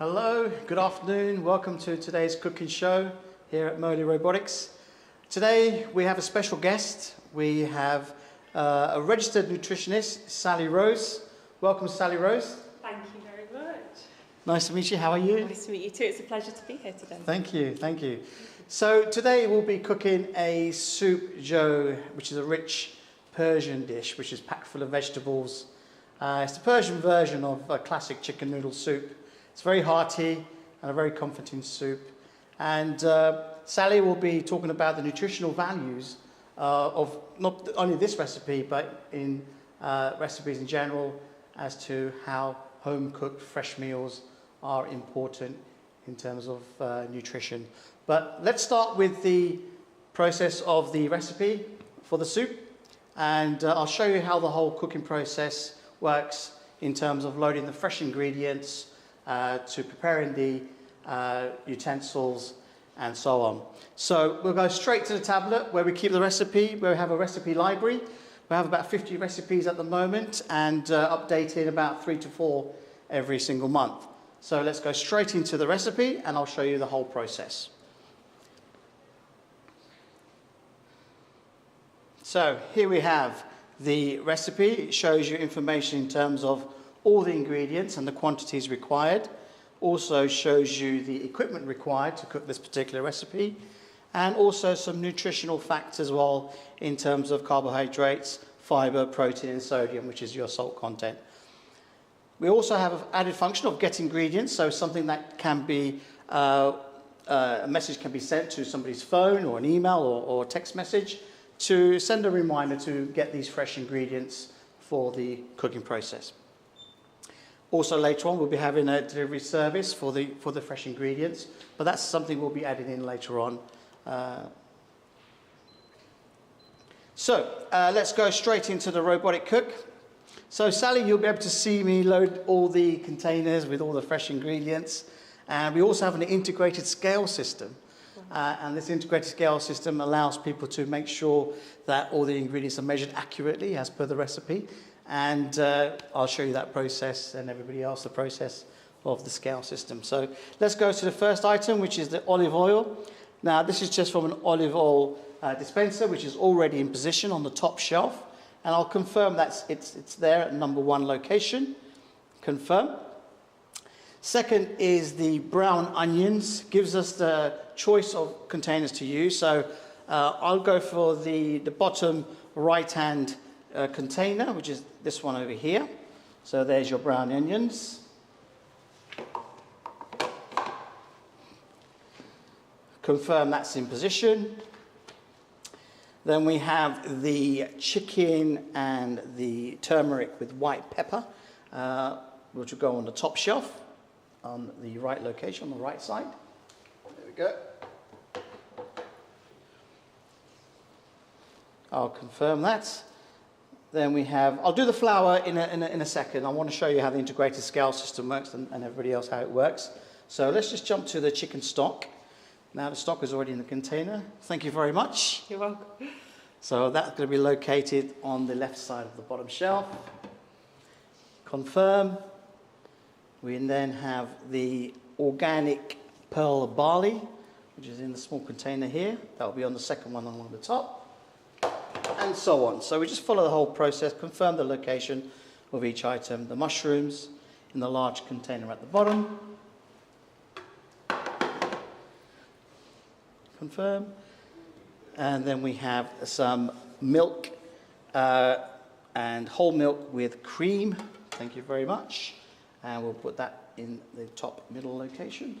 Hello, good afternoon. Welcome to today's cooking show here at Moley Robotics. Today we have a special guest. We have a registered nutritionist, Sally Rose. Welcome, Sally Rose. Thank you very much. Nice to meet you. How are you? Nice to meet you too. It's a pleasure to be here today. Thank you, thank you. So today we'll be cooking a soup joe, which is a rich Persian dish, which is packed full of vegetables. It's the Persian version of a classic chicken noodle soup. It's very hearty and a very comforting soup. And Sally will be talking about the nutritional values of not only this recipe, but in recipes in general, as to how home-cooked fresh meals are important in terms of nutrition. But let's start with the process of the recipe for the soup. And I'll show you how the whole cooking process works in terms of loading the fresh ingredients, to preparing the utensils and so on. So we'll go straight to the tablet where we keep the recipe, where we have a recipe library. We have about 50 recipes at the moment and updating about 3 to 4 every single month. So let's go straight into the recipe and I'll show you the whole process. So here we have the recipe. It shows you information in terms of all the ingredients and the quantities required. Also shows you the equipment required to cook this particular recipe, and also some nutritional facts as well in terms of carbohydrates, fiber, protein and sodium, which is your salt content. We also have an added function of get ingredients, so something that can be, a message can be sent to somebody's phone or an email or text message to send a reminder to get these fresh ingredients for the cooking process. Also later on we'll be having a delivery service for the fresh ingredients, but that's something we'll be adding in later on. Let's go straight into the robotic cook. So Sally, you'll be able to see me load all the containers with all the fresh ingredients, and we also have an integrated scale system. And this integrated scale system allows people to make sure that all the ingredients are measured accurately as per the recipe. And I'll show you that process and everybody else the process of the scale system. So let's go to the first item, which is the olive oil. Now this is just from an olive oil dispenser, which is already in position on the top shelf. And I'll confirm that it's there at number 1 location. Confirm. Second is the brown onions. Gives us the choice of containers to use. So I'll go for the bottom right-hand container, which is this one over here. So there's your brown onions. Confirm that's in position. Then we have the chicken and the turmeric with white pepper, which will go on the top shelf on the right location, on the right side. There we go. I'll confirm that. Then we have, I'll do the flour in a second. I want to show you how the integrated scale system works and everybody else how it works. So let's just jump to the chicken stock. Now the stock is already in the container. Thank you very much. You're welcome. So that's going to be located on the left side of the bottom shelf. Confirm. We then have the organic pearl barley, which is in the small container here. That will be on the second one along the top. And so on. So we just follow the whole process, confirm the location of each item. The mushrooms in the large container at the bottom. Confirm. And then we have some milk and whole milk with cream. Thank you very much. And we'll put that in the top middle location.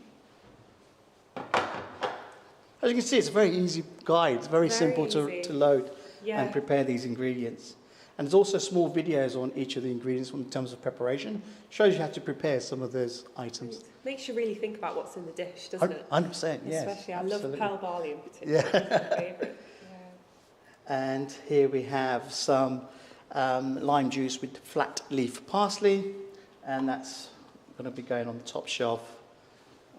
As you can see, it's a very easy guide. It's very simple to load. Yeah. And prepare these ingredients. And there's also small videos on each of the ingredients in terms of preparation. Shows you how to prepare some of those items. Makes you really think about what's in the dish, doesn't it? 100%, yes. Especially, I love pearl barley in particular. Yeah. It's my favourite. Yeah. And here we have some lime juice with flat leaf parsley. And that's going to be going on the top shelf,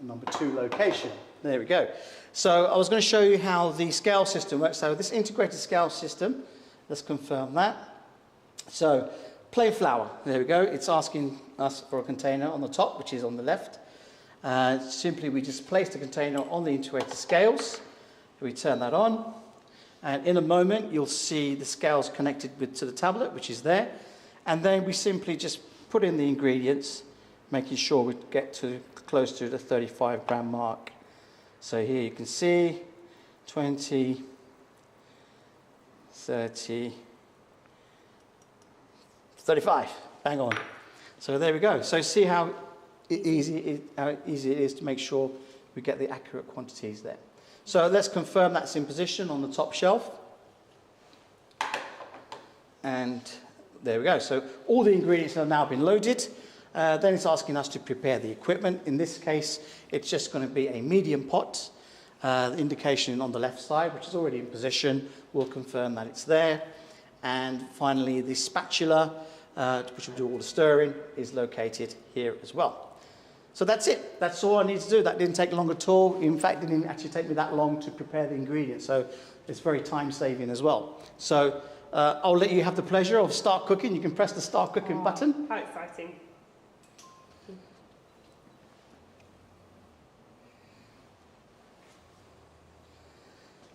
number 2 location. There we go. So I was going to show you how the scale system works. So this integrated scale system, let's confirm that. So plain flour, there we go. It's asking us for a container on the top, which is on the left. Simply we just place the container on the integrated scales. We turn that on, and in a moment you'll see the scales connected to the tablet, which is there, and then we simply just put in the ingredients, making sure we get to close to the 35 gram mark. So here you can see 20, 30, 35, bang on. So there we go. So see how easy it is to make sure we get the accurate quantities there. So let's confirm that's in position on the top shelf. And there we go. So all the ingredients have now been loaded. Then it's asking us to prepare the equipment. In this case, it's just going to be a medium pot. The indication on the left side, which is already in position, will confirm that it's there. And finally, the spatula, which will do all the stirring, is located here as well. So that's it. That's all I need to do. That didn't take long at all. In fact, it didn't actually take me that long to prepare the ingredients. So it's very time-saving as well. So I'll let you have the pleasure of start cooking. You can press the start cooking button. How exciting.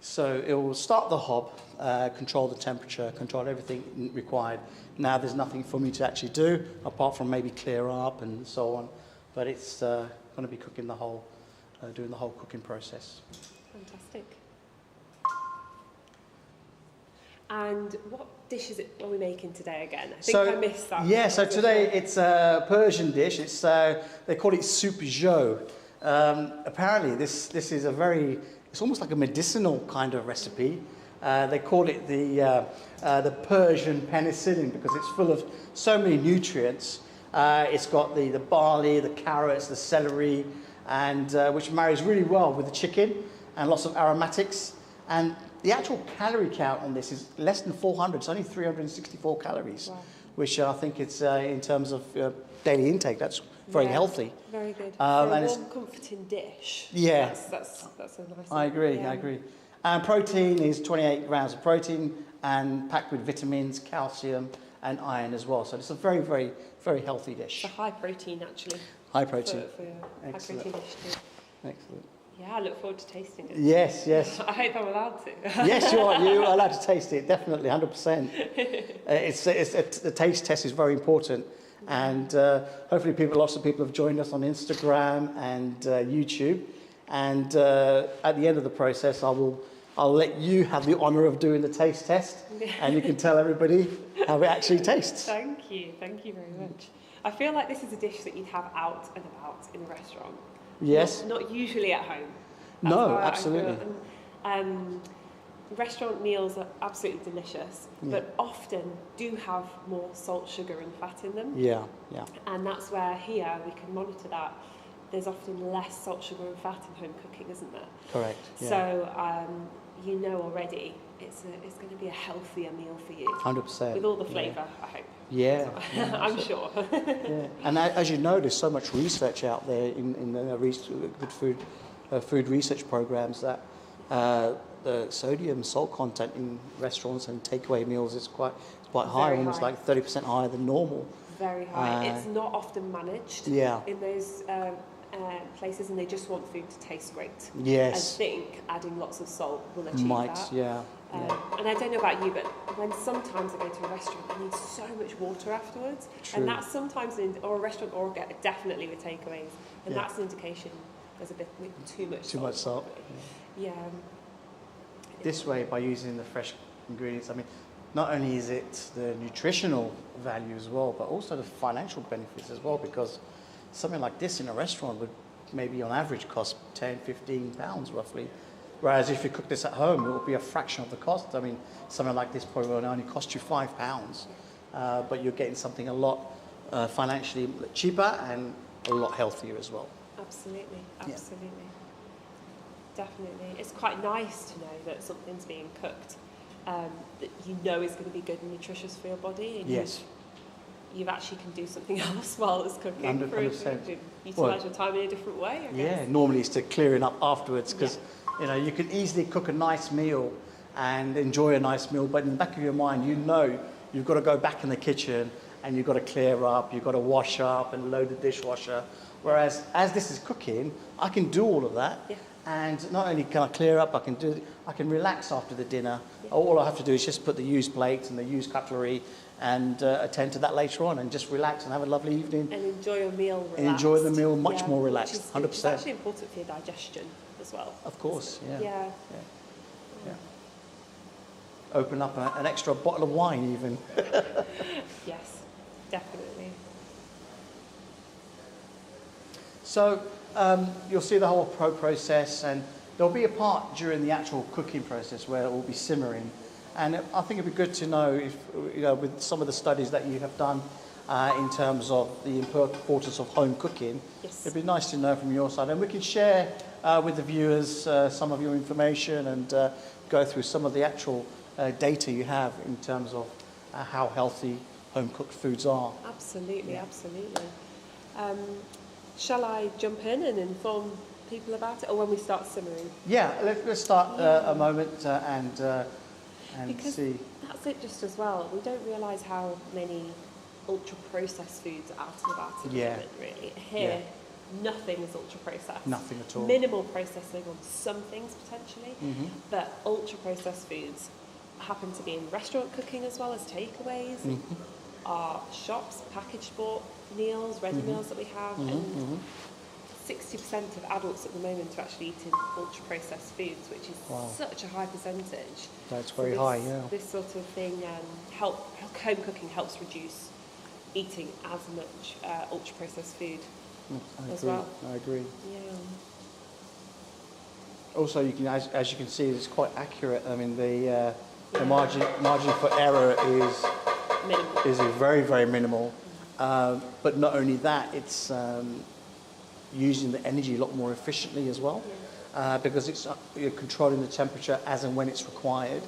So it will start the hob, control the temperature, control everything required. Now there's nothing for me to actually do, apart from maybe clear up and so on. But it's going to be cooking the whole, doing the whole cooking process. Fantastic. And what dish is it are we making today again? I think I missed that. Yeah, so today it's a Persian dish. It's they call it soup jo. Apparently this is a very, it's almost like a medicinal kind of recipe. They call it the Persian penicillin because it's full of so many nutrients. It's got the barley, the carrots, the celery, and which marries really well with the chicken, and lots of aromatics. And the actual calorie count on this is less than 400. It's only 364 calories, wow. Which I think it's in terms of daily intake, that's very healthy. Very good. For a warm, comforting dish. Yeah. That's a nice I agree, yeah. I agree. And protein is 28 grams of protein and packed with vitamins, calcium, and iron as well. So it's a very, very, very healthy dish. It's a high protein, actually. High protein. For a high protein dish too. Excellent. Yeah, I look forward to tasting it. Yes, yes. I hope I'm allowed to. Yes, you are. You are allowed to taste it, definitely, 100%. The taste test is very important. And hopefully lots of people have joined us on Instagram and YouTube. And at the end of the process, I'll let you have the honour of doing the taste test, and you can tell everybody how it actually tastes. Thank you very much. I feel like this is a dish that you'd have out and about in a restaurant. Yes. Not usually at home. That's no, absolutely. Restaurant meals are absolutely delicious, but often do have more salt, sugar and fat in them. Yeah, yeah. And that's where here we can monitor that. There's often less salt, sugar and fat in home cooking, isn't there? Correct. Yeah. So you know already it's going to be a healthier meal for you. 100%. With all the flavour, I hope. Yeah. I'm sure. Yeah. And as you know, there's so much research out there in good food research programs that the sodium salt content in restaurants and takeaway meals is quite high, almost like 30% higher than normal. Very high. It's not often managed in those places, and they just want food to taste great. Yes. I think adding lots of salt will achieve that. Yeah. And I don't know about you, but when sometimes I go to a restaurant, I need so much water afterwards. True. And that's sometimes, or a restaurant, or definitely with takeaways, and that's an indication there's a bit too much salt. Too much salt. Yeah. This way, by using the fresh ingredients, I mean, not only is it the nutritional value as well, but also the financial benefits as well, because something like this in a restaurant would maybe on average cost 10, 15 pounds roughly. Whereas if you cook this at home, it will be a fraction of the cost. I mean, something like this probably will only cost you £5, but you're getting something a lot financially cheaper and a lot healthier as well. Absolutely. Definitely. It's quite nice to know that something's being cooked that you know is going to be good and nutritious for your body. And you actually can do something else while it's cooking. 100%. Utilise your time in a different way, I guess. Yeah, normally it's to clearing up afterwards, because you can easily cook a nice meal and enjoy a nice meal, but in the back of your mind, you know you've got to go back in the kitchen and you've got to clear up, you've got to wash up and load the dishwasher, Whereas as this is cooking, I can do all of that. Yeah. And not only can I clear up, I can relax after the dinner. Yeah. All I have to do is just put the used plates and the used cutlery and attend to that later on and just relax and have a lovely evening. And enjoy your meal relaxed. And enjoy the meal much more relaxed, which is, 100%. Which is actually important for your digestion as well. Of course, yeah. Yeah. Yeah. Open up an extra bottle of wine even. Yes, definitely. So you'll see the whole process, and there'll be a part during the actual cooking process where it will be simmering. And I think it'd be good to know if, with some of the studies that you have done in terms of the importance of home cooking, yes. It'd be nice to know from your side. And we can share with the viewers some of your information and go through some of the actual data you have in terms of how healthy home-cooked foods are. Absolutely, absolutely. Shall I jump in and inform people about it, or when we start simmering? Yeah, let's start a moment and because see. That's it just as well. We don't realise how many ultra-processed foods are out and about at the moment, really. Here, nothing is ultra-processed. Nothing at all. Minimal processing on some things, potentially, but ultra-processed foods happen to be in restaurant cooking as well as takeaways. Our shops, packaged bought meals, ready meals that we have, and 60% of adults at the moment are actually eating ultra-processed foods, which is such a high percentage. That's very high, yeah. This sort of thing, home cooking helps reduce eating as much ultra-processed food as well. I agree. Yeah. Also, you can, as you can see, it's quite accurate. I mean, the margin for error is very, very minimal. But not only that, it's using the energy a lot more efficiently as well, because you're controlling the temperature as and when it's required.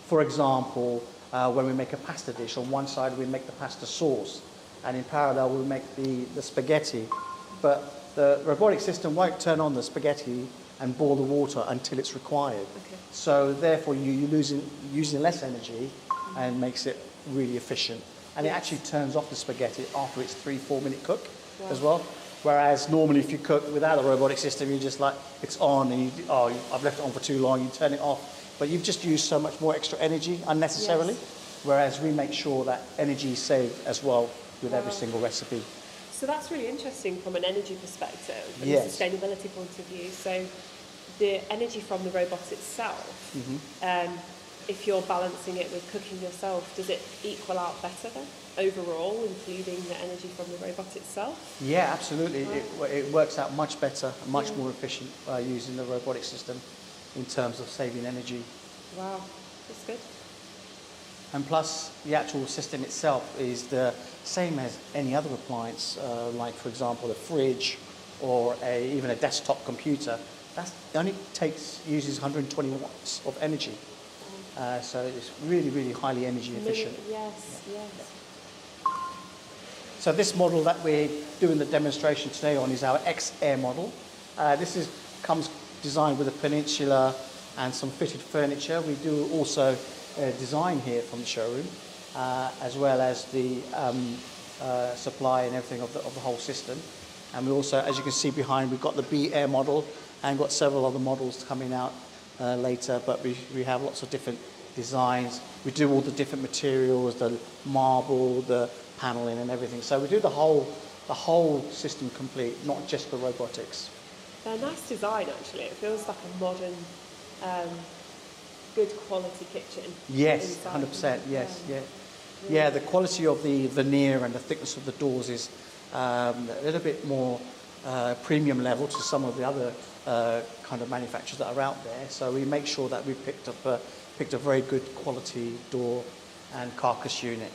For example, when we make a pasta dish, on one side we make the pasta sauce, and in parallel we make the spaghetti. But the robotic system won't turn on the spaghetti and boil the water until it's required. Okay. So therefore you're using less energy and makes it really efficient. And it actually turns off the spaghetti after its 3-4 minute cook as well. Whereas normally if you cook without a robotic system, you're just like, it's on and I've left it on for too long, you turn it off. But you've just used so much more extra energy unnecessarily. Yes. Whereas we make sure that energy is saved as well with every single recipe. So that's really interesting from an energy perspective and a sustainability point of view. So the energy from the robot itself, if you're balancing it with cooking yourself, does it equal out better then, overall, including the energy from the robot itself? Yeah, absolutely. Right. It works out much better, much more efficient using the robotic system in terms of saving energy. Wow, that's good. And plus, the actual system itself is the same as any other appliance, like, for example, a fridge or even a desktop computer. That only uses 120 watts of energy. So it's really, really highly energy efficient. Yes. So this model that we're doing the demonstration today on is our X-Air model. This comes designed with a peninsula and some fitted furniture. We do also design here from the showroom, as well as the supply and everything of the whole system. And we also, as you can see behind, we've got the B-Air model and got several other models coming out later, but we have lots of different designs. We do all the different materials, the marble, the paneling and everything. So we do the whole system complete, not just the robotics. They're a nice design actually. It feels like a modern, good quality kitchen. Yes, 100%, yes, yeah. The quality of the veneer and the thickness of the doors is a little bit more premium level to some of the other kind of manufacturers that are out there. So we make sure that we picked a very good quality door and carcass unit.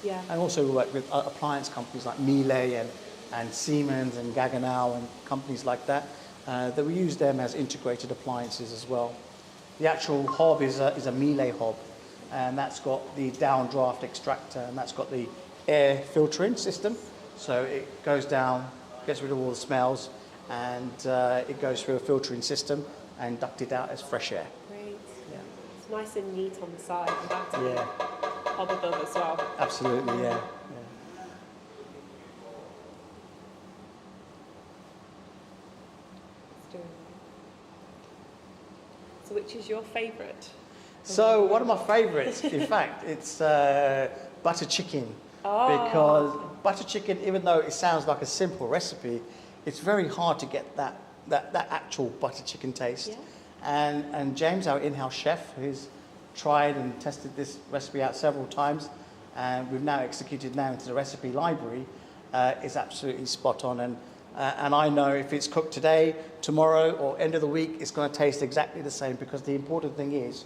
Yeah. And also we work with appliance companies like Moley and Siemens and Gaggenau and companies like that, that we use them as integrated appliances as well. The actual hob is a Moley hob, and that's got the downdraft extractor, and that's got the air filtering system. So it goes down, gets rid of all the smells, and it goes through a filtering system and ducted out as fresh air. Great. Yeah. It's nice and neat on the side without the hob above as well. Absolutely, yeah. So which is your favourite? So one of my favourites, in fact, it's butter chicken. Oh. Because butter chicken, even though it sounds like a simple recipe, it's very hard to get that actual butter chicken taste. Yeah. And James, our in-house chef, who's tried and tested this recipe out several times, and we've now executed now into the recipe library, is absolutely spot on. And I know if it's cooked today, tomorrow, or end of the week, it's going to taste exactly the same, because the important thing is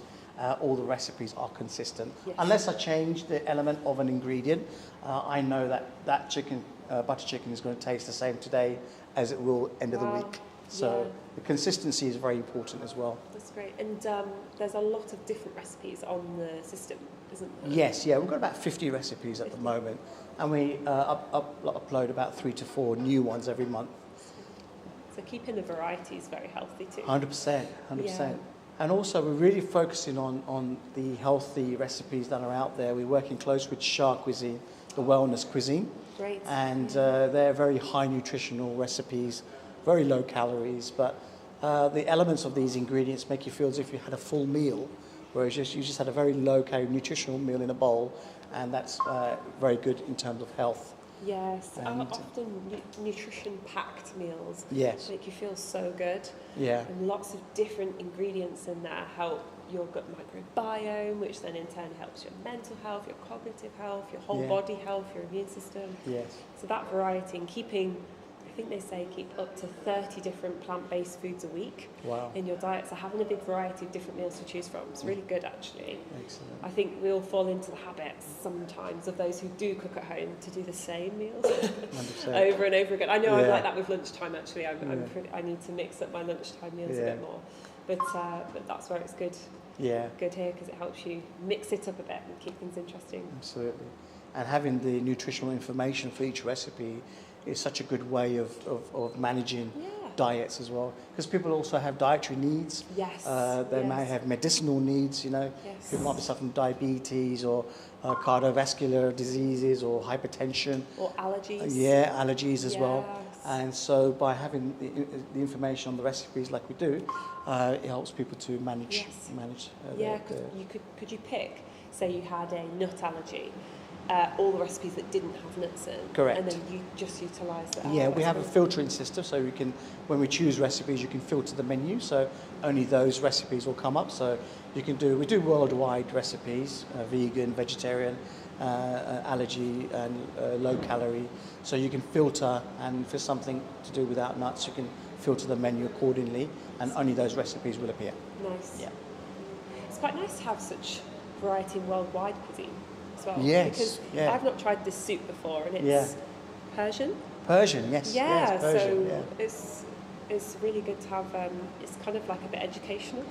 all the recipes are consistent. Yes. Unless I change the element of an ingredient, I know that chicken, butter chicken, is going to taste the same today as it will end of the week. So the consistency is very important as well. That's great. And there's a lot of different recipes on the system, isn't there? Yes, yeah, we've got about 50 recipes at the moment, and we upload about 3 to 4 new ones every month. So keeping the variety is very healthy too. 100%. Yeah. And also we're really focusing on the healthy recipes that are out there. We're working close with Shark Cuisine, the wellness cuisine. Great. And they're very high nutritional recipes, very low calories, but the elements of these ingredients make you feel as if you had a full meal, whereas you just had a very low calorie nutritional meal in a bowl, and that's very good in terms of health. Yes, And often nutrition-packed meals Yes. make you feel so good. Yeah. And lots of different ingredients in there help your gut microbiome, which then in turn helps your mental health, your cognitive health, your whole Yeah. body health, your immune system. Yes. So that variety and keeping, I think they say keep up to 30 different plant-based foods a week Wow. in your diet. So having a big variety of different meals to choose from is really good actually. Excellent. I think we all fall into the habit sometimes of those who do cook at home to do the same meals 100%. over and over again. I know I'm Yeah. like that with lunchtime actually. I need to mix up my lunchtime meals a Yeah. bit more. But that's where it's good Yeah. here because it helps you mix it up a bit and keep things interesting. Absolutely. And having the nutritional information for each recipe is such a good way of managing Yeah. diets as well. Because people also have dietary needs. Yes. They may yes. have medicinal needs, Yes. People might be suffering diabetes or cardiovascular diseases or hypertension. Or allergies. Allergies as well. Yes. And so by having the information on the recipes like we do, it helps people to manage. Yes. Their, could you pick, say you had a nut allergy, all the recipes that didn't have nuts in, Correct. and then you just utilise that. Yeah, we have a filtering system, so we can, when we choose recipes, you can filter the menu, so only those recipes will come up. So we do worldwide recipes, vegan, vegetarian, allergy, and low calorie. So you can filter, and for something to do without nuts, you can filter the menu accordingly, and only those recipes will appear. Nice. Yeah. It's quite nice to have such variety in worldwide cuisine as well. Yes, Because yeah. I've not tried this soup before, and it's Yeah. Persian. Persian, yes. Yeah, yes, Persian, so yeah. it's really good to have. It's kind of like a bit educational.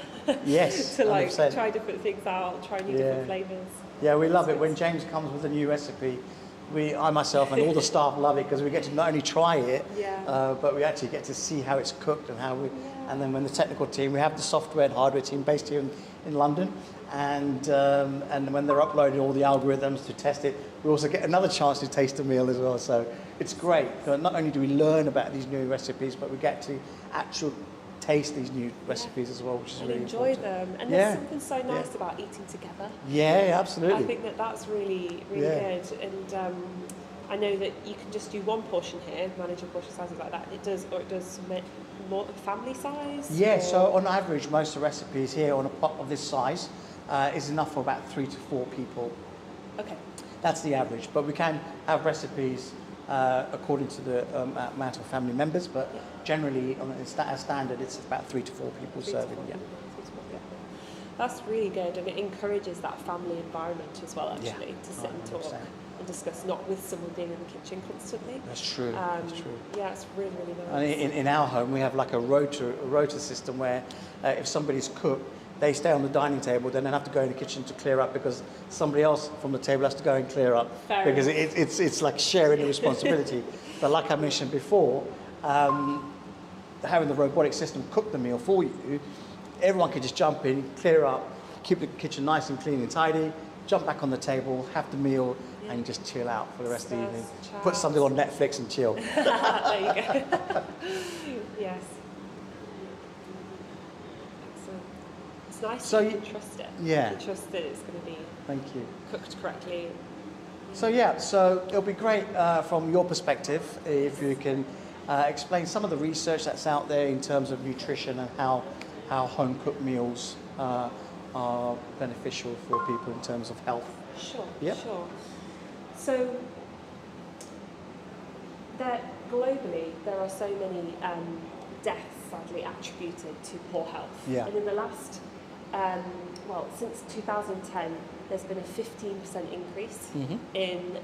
Yes, to 100%. try different things out, try new different flavours. Yeah, we love it. When James comes with a new recipe, I myself and all the staff love it because we get to not only try it, but we actually get to see how it's cooked and how we. Yeah. And then when the technical team, we have the software and hardware team based here in London, and when they're uploading all the algorithms to test it, we also get another chance to taste the meal as well. So it's great. Not only do we learn about these new recipes, but we get to actually taste these new recipes as well, which is really enjoy important. them. And there's something so nice about eating together. Yeah, absolutely. I think that's really, really good. And I know that you can just do one portion here, manage your portion sizes like that. It does more family size? Yeah, or? so on average, most of the recipes here on a pot of this size is enough for about 3 to 4 people. Okay. That's the average, but we can have recipes according to the amount of family members, but generally, as standard, it's about 3 to 4 people serving. Yeah. That's really good, and it encourages that family environment as well, actually, to sit and talk 100%. and discuss, not with someone being in the kitchen constantly. That's true. That's true. Yeah, it's really, really nice. And in our home, we have like a rota system where if somebody's cooked, they stay on the dining table, then they have to go in the kitchen to clear up because somebody else from the table has to go and clear up. Fair because enough. it's like sharing the responsibility. But like I mentioned before, having the robotic system cook the meal for you, everyone can just jump in, clear up, keep the kitchen nice and clean and tidy, jump back on the table, have the meal, and just chill out for the rest of the evening. Put something on Netflix and chill. There you go. Yes. Excellent. it's nice So that you can trust it. yeah. You can trust that it's going to be Thank you. cooked correctly. So yeah, so it'll be great from your perspective if you can explain some of the research that's out there in terms of nutrition and how home cooked meals are beneficial for people in terms of health. Sure, Yep. sure. So globally, there are so many deaths sadly attributed to poor health. Yeah. And in the last, since 2010, there's been a 15% increase in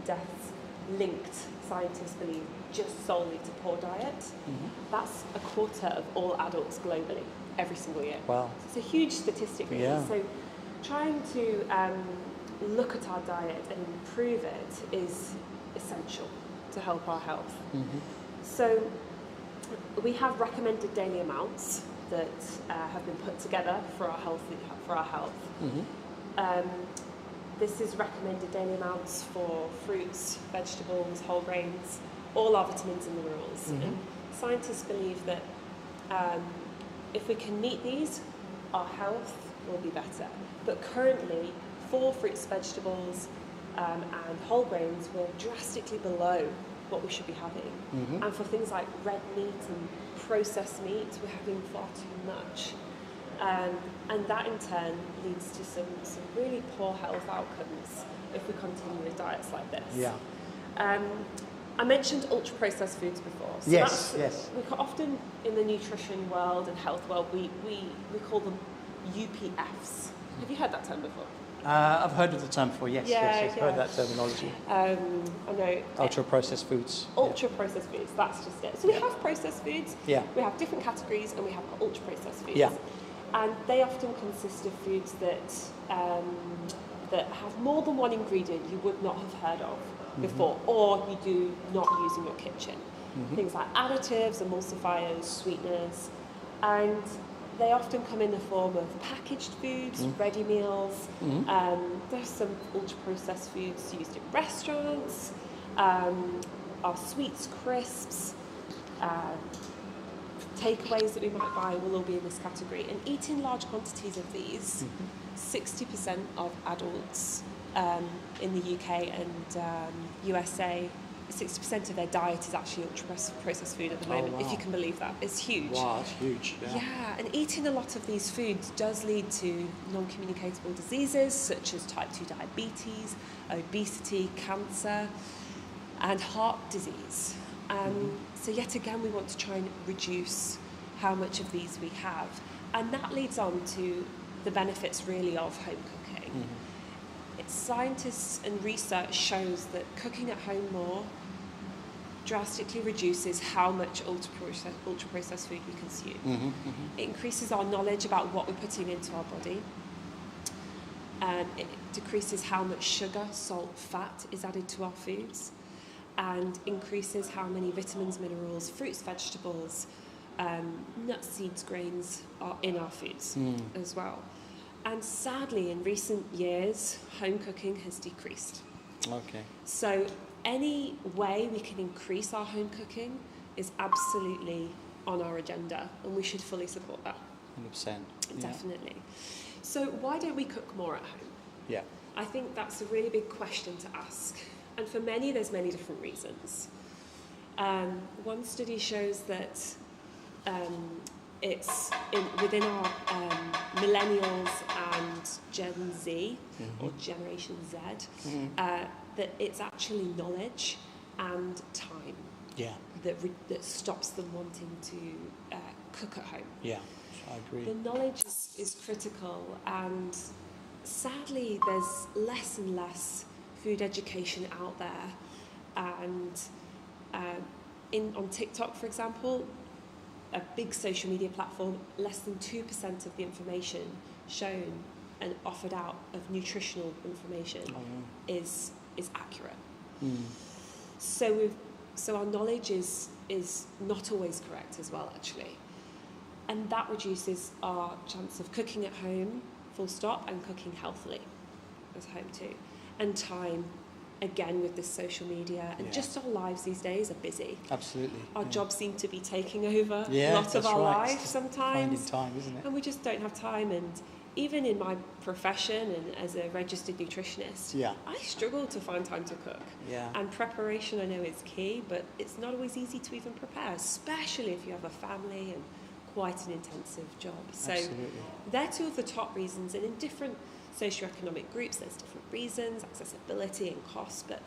deaths linked, scientists believe, just solely to poor diet. That's a quarter of all adults globally, every single year. Wow. It's a huge statistic, really. Yeah. So trying to look at our diet and improve it is essential to help our health. So we have recommended daily amounts that have been put together for our health. This is recommended daily amounts for fruits, vegetables, whole grains, all our vitamins and minerals. And scientists believe that if we can meet these, our health will be better. But currently, for fruits, vegetables, and whole grains, we're drastically below what we should be having. And for things like red meat and processed meat, we're having far too much. And that in turn leads to some really poor health outcomes if we continue with diets like this. Yeah. I mentioned ultra-processed foods before. So Yes. We often, in the nutrition world and health world, we call them UPFs. Have you heard that term before? I've heard of the term before, yes. I've heard that terminology. I know. Ultra-processed foods. Ultra-processed foods, that's just it. So we have processed foods, Yeah. we have different categories, and we have ultra-processed foods. Yeah. And they often consist of foods that have more than one ingredient you would not have heard of before, or you do not use in your kitchen. Things like additives, emulsifiers, sweeteners, and they often come in the form of packaged foods, ready meals. There's some ultra-processed foods used in restaurants, our sweets, crisps, takeaways that we might buy will all be in this category. And eating large quantities of these, 60% of adults in the UK and USA, 60% of their diet is actually ultra-processed food at the moment, if you can believe that. It's huge. Wow, that's huge. Yeah, and eating a lot of these foods does lead to non-communicable diseases such as type 2 diabetes, obesity, cancer, and heart disease. So yet again, we want to try and reduce how much of these we have. And that leads on to the benefits really of home cooking. Scientists and research shows that cooking at home more drastically reduces how much ultra-processed food we consume. It increases our knowledge about what we're putting into our body. It decreases how much sugar, salt, fat is added to our foods, and increases how many vitamins, minerals, fruits, vegetables, nuts, seeds, grains are in our foods as well. And sadly, in recent years, home cooking has decreased. Okay. So any way we can increase our home cooking is absolutely on our agenda, and we should fully support that. 100%. Definitely. So why don't we cook more at home? Yeah. I think that's a really big question to ask. And for many, there's many different reasons. One study shows that it's within our millennials and Gen Z, or Generation Z, that it's actually knowledge and time that stops them wanting to cook at home. Yeah, I agree. The knowledge is critical, and sadly there's less and less food education out there. And on TikTok, for example, a big social media platform, less than 2% of the information shown and offered out of nutritional information is accurate. So our knowledge is not always correct as well, actually. And that reduces our chance of cooking at home, full stop, and cooking healthily at home too. And time, again with this social media and just our lives these days are busy. Absolutely. Our jobs seem to be taking over Yeah, a lot of our right. lives sometimes. Finding time, isn't it? And we just don't have time. And even in my profession and as a registered nutritionist, I struggle to find time to cook. Yeah. And preparation, I know, is key, but it's not always easy to even prepare, especially if you have a family and quite an intensive job. So they're two of the top reasons. And in different socioeconomic groups, there's different reasons, accessibility and cost, but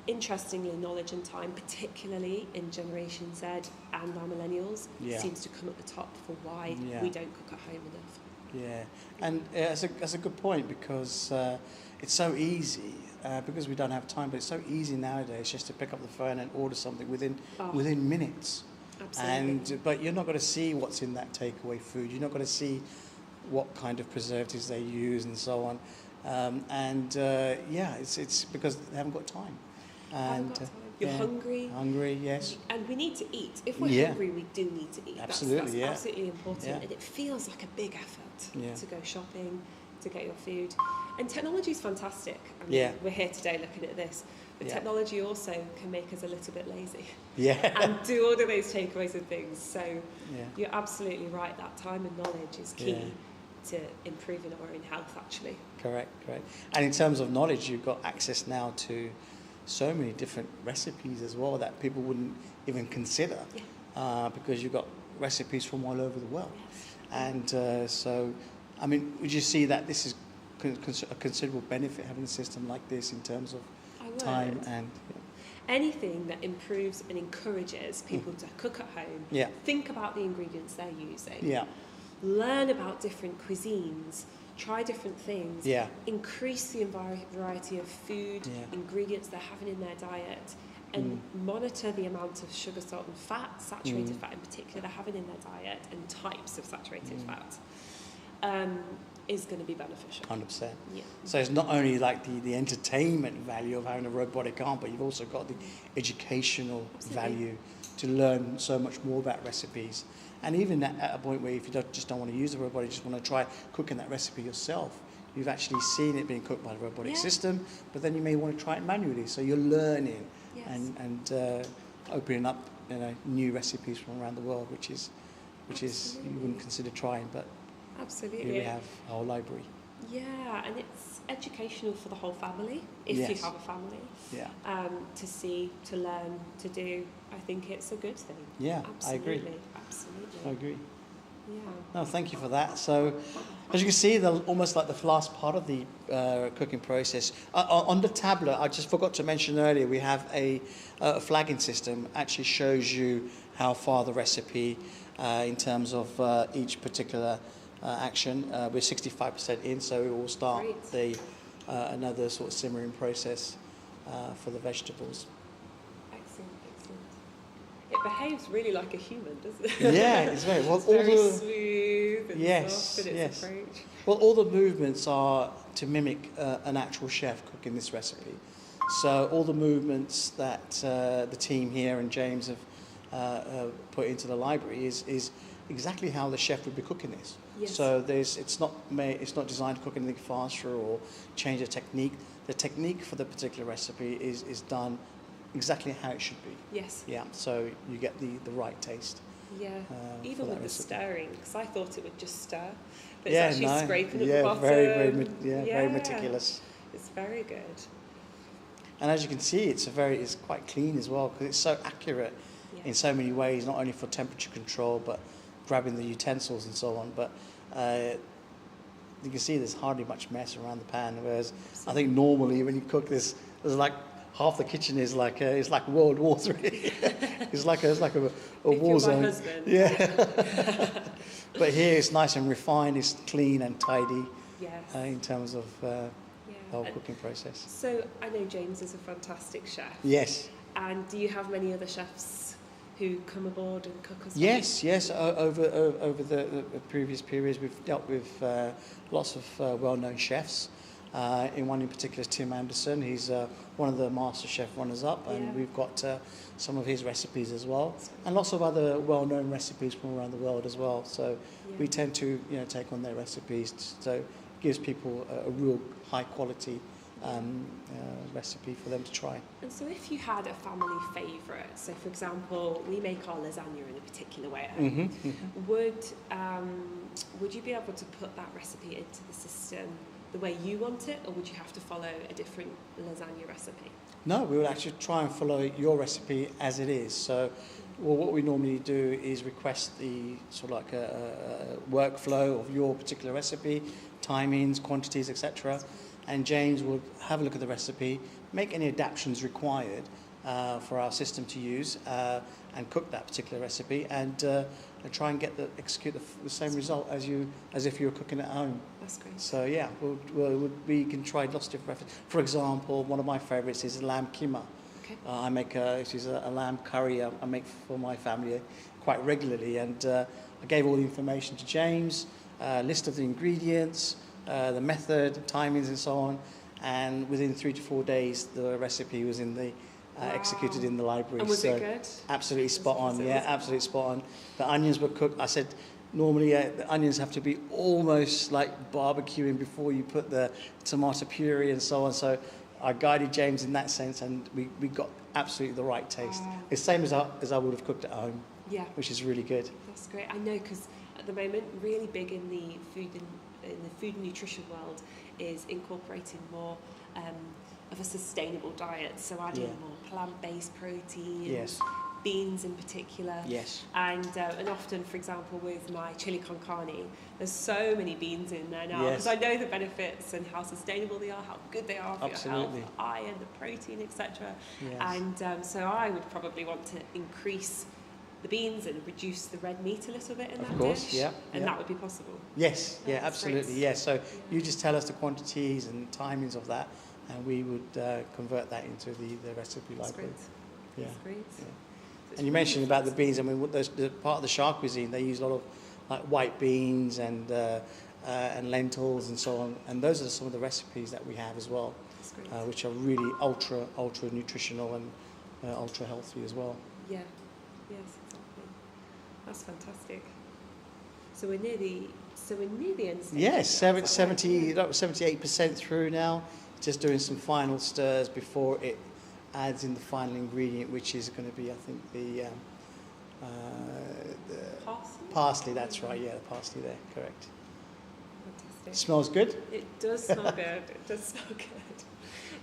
interestingly, knowledge and time, particularly in Generation Z and our millennials, seems to come at the top for why we don't cook at home enough. Yeah, and that's a good point, because it's so easy, because we don't have time, but it's so easy nowadays just to pick up the phone and order something within minutes. Absolutely. But you're not going to see what's in that takeaway food. You're not going to see what kind of preservatives they use and so on. It's because they haven't got time. And you're hungry. Hungry, yes. And we need to eat. If we're hungry, we do need to eat. Absolutely, that's absolutely important. And it feels like a big effort to go shopping, to get your food. And technology is fantastic. I mean, we're here today looking at this. But technology also can make us a little bit lazy. And do order those takeaways and things. So you're absolutely right. That time and knowledge is key to improving our own health, actually. Correct. And in terms of knowledge, you've got access now to so many different recipes as well that people wouldn't even consider, because you've got recipes from all over the world. And so, I mean, would you see that this is a considerable benefit, having a system like this in terms of time and... Anything that improves and encourages people to cook at home, think about the ingredients they're using, learn about different cuisines, try different things, increase the variety of food, ingredients they're having in their diet, and monitor the amount of sugar, salt and fat, saturated fat in particular, they're having in their diet, and types of saturated fat, is going to be beneficial. 100%. Yeah. So it's not only like the entertainment value of having a robotic arm, but you've also got the educational value to learn so much more about recipes. And even at a point where if you don't want to use the robot, you just want to try cooking that recipe yourself, you've actually seen it being cooked by the robotic system, but then you may want to try it manually. So you're learning and opening up new recipes from around the world, which is you wouldn't consider trying, but absolutely. Here we have a whole library. Yeah, and it's educational for the whole family, if you have a family. Yeah. To see, to learn, to do. I think it's a good thing. Yeah, absolutely. I agree. Absolutely. I agree. Yeah. No, thank you for that. So, as you can see, almost like the last part of the cooking process. On the tablet, I just forgot to mention earlier, we have a flagging system. Actually shows you how far the recipe, in terms of each particular action. We're 65% in, so we will start another sort of simmering process for the vegetables. Excellent. It behaves really like a human, doesn't it? Yeah, it's very well. It's very smooth and soft in its approach. Well, all the movements are to mimic an actual chef cooking this recipe. So all the movements that the team here and James have put into the library is exactly how the chef would be cooking this. Yes. So it's not designed to cook anything faster or change the technique. The technique for the particular recipe is done exactly how it should be. Yes. Yeah. So you get the right taste. Yeah. Even with the stirring, because I thought it would just stir, but it's actually scraping at the bottom. Very meticulous. It's very good. And as you can see, it's quite clean as well, because it's so accurate in so many ways, not only for temperature control, but grabbing the utensils and so on. But you can see there's hardly much mess around the pan, whereas I think normally when you cook this, there's like half the kitchen is like it's like World War III. it's like a war zone. My husband. Yeah. But here it's nice and refined. It's clean and tidy. Yes. In terms of the whole cooking process. So I know James is a fantastic chef. Yes. And do you have many other chefs who come aboard and cook as well? Yes. Over the previous periods, we've dealt with lots of well-known chefs. In one in particular is Tim Anderson. He's one of the Master Chef runners-up, and we've got some of his recipes as well, and lots of other well-known recipes from around the world as well. So we tend to take on their recipes, so it gives people a real high-quality recipe for them to try. And so if you had a family favourite, so for example, we make our lasagna in a particular way at home, would you be able to put that recipe into the system the way you want it, or would you have to follow a different lasagna recipe? No, we would actually try and follow your recipe as it is. So, well, what we normally do is request the sort of like a workflow of your particular recipe, timings, quantities, etc. And James will have a look at the recipe, make any adaptations required for our system to use, and cook that particular recipe, and try and execute the same result as if you were cooking at home. That's great. So yeah, we can try lots of different recipes. For example, one of my favourites is lamb keema. Okay. I make which is a lamb curry I make for my family quite regularly, and I gave all the information to James, list of the ingredients, the method, timings, and so on. And within 3 to 4 days, the recipe was in the executed in the library. And was it good? Absolutely spot on. Yeah, absolutely spot on. The onions were cooked. I said normally the onions have to be almost like barbecuing before you put the tomato puree and so on. So I guided James in that sense, and we got absolutely the right taste. It's the same as I would have cooked at home. Yeah. Which is really good. That's great. I know, because at the moment, really big in the food and nutrition world is incorporating more of a sustainable diet. So adding more plant-based proteins, Yes. beans in particular. Yes. And often, for example, with my chili con carne, there's so many beans in there now, Yes. because I know the benefits and how sustainable they are, how good they are for Absolutely. your health, the iron, the protein, etc. Yes. And so I would probably want to increase the beans and reduce the red meat a little bit in that course, dish. yeah, And yeah. that would be possible. Yes, yeah, That's absolutely, great. yes. So you just tell us the quantities and timings of that, and we would convert that into the recipe That's library. great. Yeah. That's great. Yeah. So it's And you really mentioned about the flexible. beans. I mean, the part of the Shah cuisine, they use a lot of like white beans and lentils and so on. And those are some of the recipes that we have as well, That's great. which are really ultra nutritional and ultra healthy as well. Yeah. Yes, exactly. That's fantastic. So we're near the end stage. Yes, now, is that right? 78% through now. Just doing some final stirs before it adds in the final ingredient, which is going to be, I think, the Parsley? parsley. That's right. Yeah, the parsley there. Correct. Fantastic. Smells good. It does smell good. It does smell good.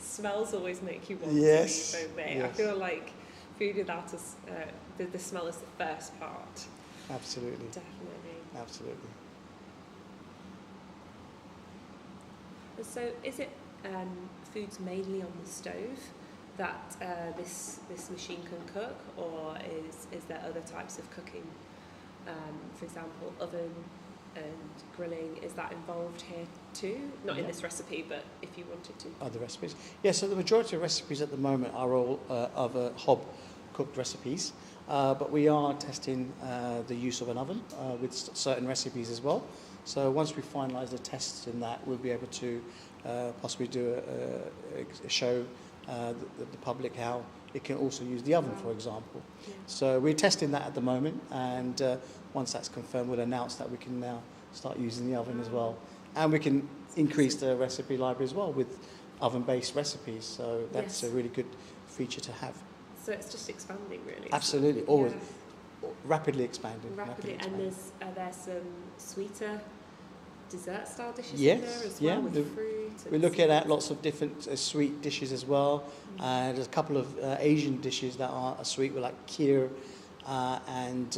Smells always make you want Yes, to eat, don't they? yes. I feel like food without the smell is the first part. Absolutely. Definitely. Absolutely. And so is it foods mainly on the stove that this machine can cook, or is there other types of cooking? For example, oven and grilling, is that involved here too? Not in Yeah. this recipe, but if you wanted to. Other recipes. Yeah, so the majority of recipes at the moment are all other hob cooked recipes, but we are testing the use of an oven with certain recipes as well. So once we finalise the tests in that, we'll be able to possibly do a show the public how it can also use the oven, for example. Yeah. So we're testing that at the moment, and once that's confirmed, we'll announce that we can now start using the oven as well. And we can increase the recipe library as well with oven-based recipes. So that's Yes. a really good feature to have. So it's just expanding, really. Absolutely, Yeah. always rapidly expanding. Rapidly, and expanding. are there some sweeter dessert style dishes Yes, in there as yeah, well, with the- fruit? We're looking at lots of different sweet dishes as well. There's a couple of Asian dishes that are sweet, with like kheer and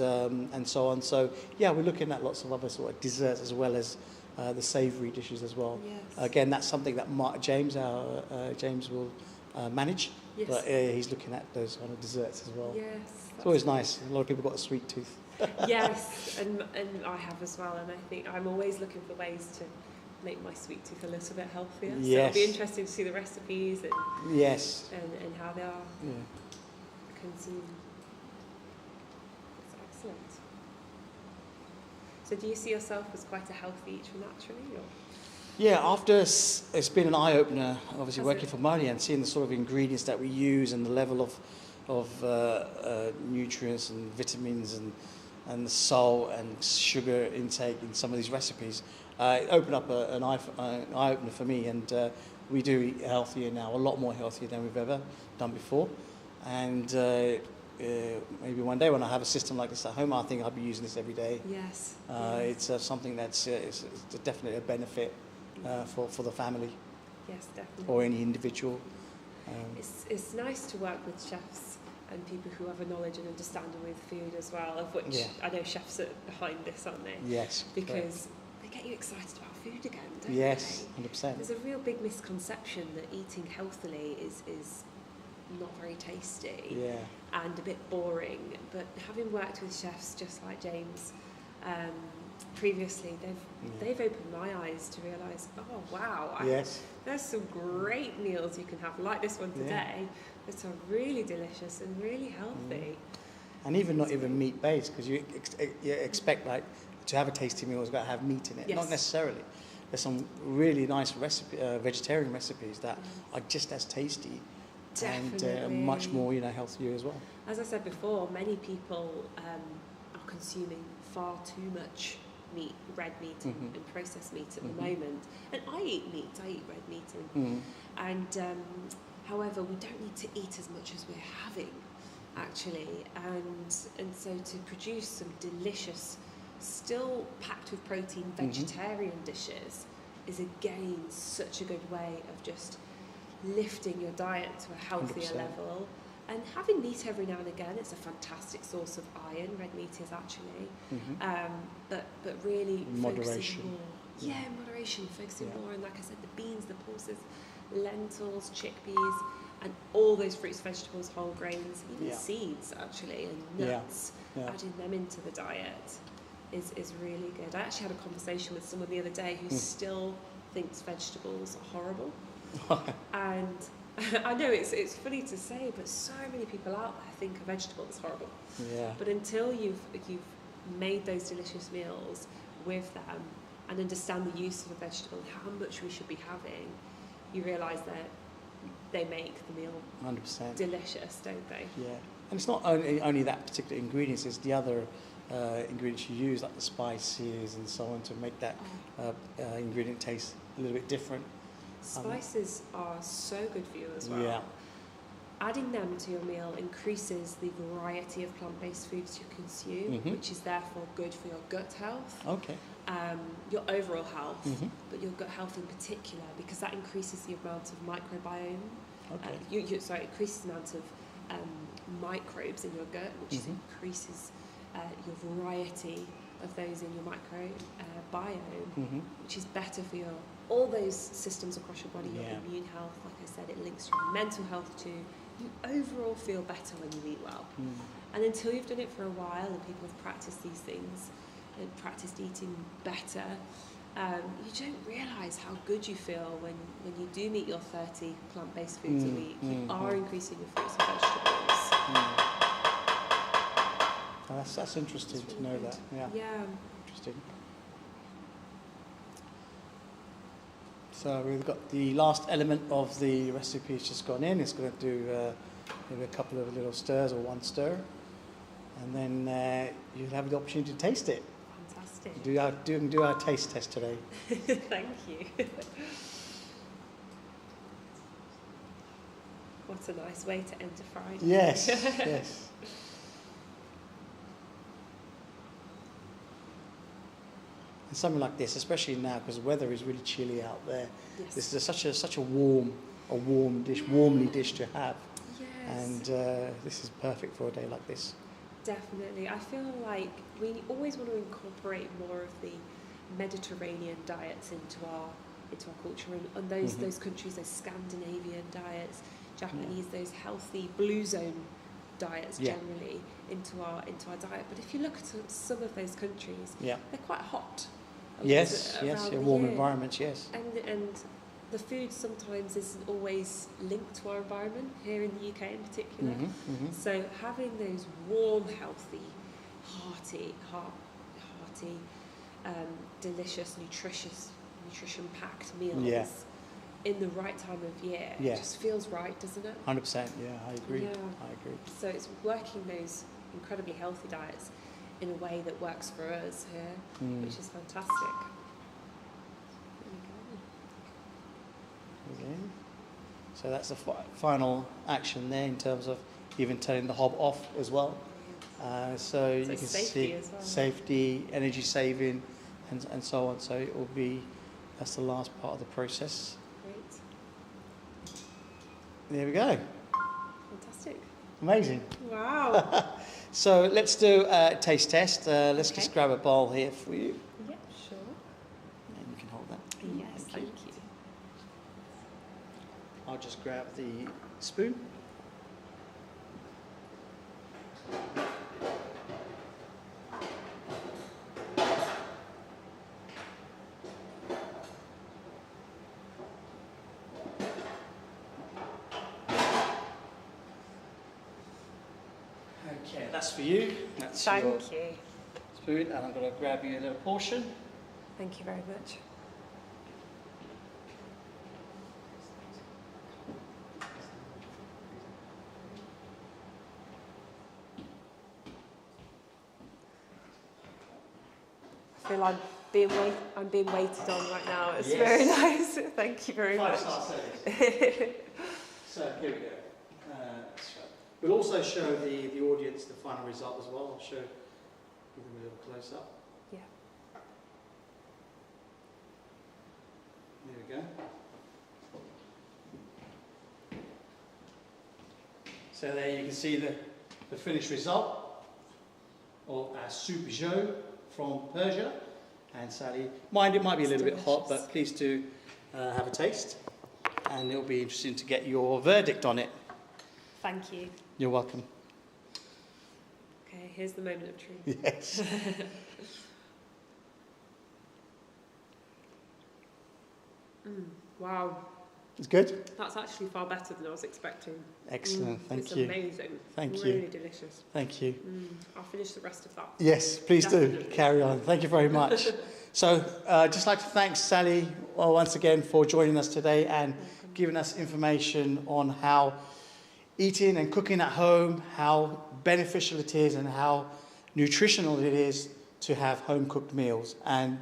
so on. So yeah, we're looking at lots of other sort of desserts as well as the savoury dishes as well. Yes. Again, that's something that James will manage, Yes. but he's looking at those kind of desserts as well. Yes. It's always nice. A lot of people got a sweet tooth. Yes, and I have as well, and I think I'm always looking for ways to make my sweet tooth a little bit healthier. So Yes. it'll be interesting to see the recipes Yes. and how they are Yeah. consumed. That's excellent. So do you see yourself as quite a healthy eater naturally? Or? Yeah, after it's been an eye-opener, obviously Has working it? for Moley and seeing the sort of ingredients that we use and the level of nutrients and vitamins and the salt and sugar intake in some of these recipes. It opened up an eye-opener for me, and we do eat healthier now, a lot more healthier than we've ever done before. And maybe one day when I have a system like this at home, I think I'll be using this every day. Yes. It's something that's it's definitely a benefit for the family. Yes, definitely. Or any individual. It's nice to work with chefs and people who have a knowledge and understanding with food as well, of which I know chefs are behind this, aren't they? Yes. Because they get you excited about food again, don't they? Yes, 100%. There's a real big misconception that eating healthily is not very tasty and a bit boring. But having worked with chefs just like James previously, they've opened my eyes to realise, oh wow, there's some great meals you can have, like this one today, that are really delicious and really healthy. And even not even meat based, because you expect like to have a tasty meal, it's got to have meat in it. Not necessarily. There's some really nice vegetarian recipes that are just as tasty. Definitely. And much more, healthier as well. As I said before, many people are consuming far too much meat, red meat and processed meat at the moment. And I eat meat, I eat red meat. And however, we don't need to eat as much as we're having, actually. And so to produce some delicious, still packed with protein, vegetarian dishes is again such a good way of just lifting your diet to a healthier 100%. level. And having meat every now and again, it's a fantastic source of iron. Red meat is actually, but really moderation. focusing more. Moderation, focusing more. And like I said, the beans, the pulses, lentils, chickpeas, and all those fruits, vegetables, whole grains, even seeds actually, and nuts. Adding them into the diet is really good. I actually had a conversation with someone the other day who still thinks vegetables are horrible. And I know it's funny to say, but so many people out there think a vegetable is horrible. But until you've made those delicious meals with them and understand the use of a vegetable and how much we should be having, you realise that they make the meal 100% delicious, don't they? And it's not only that particular ingredients, it's the other ingredients you use, like the spices and so on, to make that ingredient taste a little bit different. Spices are so good for you as well. Adding them to your meal increases the variety of plant-based foods you consume, which is therefore good for your gut health, your overall health, but your gut health in particular, because that increases the amount of microbiome. Increases the amount of microbes in your gut, which increases your variety of those in your microbiome, which is better for all those systems across your body, your immune health. Like I said, it links to your mental health too. You overall feel better when you eat well. And until you've done it for a while and people have practiced these things and practiced eating better, you don't realise how good you feel when you do meet your 30 plant-based foods a week. You are increasing your fruits and vegetables. That's interesting to know that. Interesting. So we've got the last element of the recipe just gone in. It's going to do maybe a couple of little stirs or one stir, and then you'll have the opportunity to taste it. Fantastic. Do our taste test today. Thank you. What a nice way to end a Friday. Yes, yes. And something like this, especially now because the weather is really chilly out there. This is such a warm dish, warmly dish to have. And this is perfect for a day like this. Definitely. I feel like we always want to incorporate more of the Mediterranean diets into our culture, and those countries, those Scandinavian diets, Japanese, those healthy blue zone diets generally into our diet. But if you look at some of those countries, they're quite hot. Warm environments, And the food sometimes isn't always linked to our environment, here in the UK in particular. So having those warm, healthy, hearty, delicious, nutrition-packed meals in the right time of year just feels right, doesn't it? 100%, I agree. I agree. So it's working those incredibly healthy diets in a way that works for us here, which is fantastic. There we go. Okay. So that's the final action there in terms of even turning the hob off as well. So you can see as well. safety, energy saving, and so on. So it will be, that's the last part of the process. Great. There we go. Fantastic. Amazing. Wow. So let's do a taste test. Let's just grab a bowl here for you. Yeah, sure. And you can hold that. Yes, thank you. I'll just grab the spoon. Okay, that's for you. That's your Thank you. spoon, and I'm going to grab you a little portion. Thank you very much. I feel I'm being waited on right now. It's very nice. Thank you very much. 5-star service. So here we go. We'll also show the audience the final result as well. I'll show, give them a little close up. Yeah. There we go. So there you can see the finished result of our soup joe from Persia. And Sally, mind it might be a little bit hot, but please do have a taste. And it'll be interesting to get your verdict on it. Thank you. You're welcome. Okay, here's the moment of truth. Yes. Wow. It's good? That's actually far better than I was expecting. Excellent, thank it's you. It's amazing. Thank really you. delicious. Thank you. I'll finish the rest of that. Yes, please do. Carry on. Thank you very much. So, just like to thank Sally once again for joining us today and giving us information on how eating and cooking at home, how beneficial it is and how nutritional it is to have home-cooked meals. And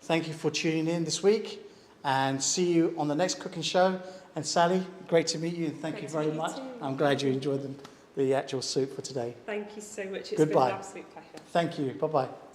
thank you for tuning in this week, and see you on the next cooking show. And Sally, great to meet you, and thank you very much. I'm glad you enjoyed the actual soup for today. Thank you so much. It's Goodbye. been an absolute pleasure. Thank you. Bye-bye.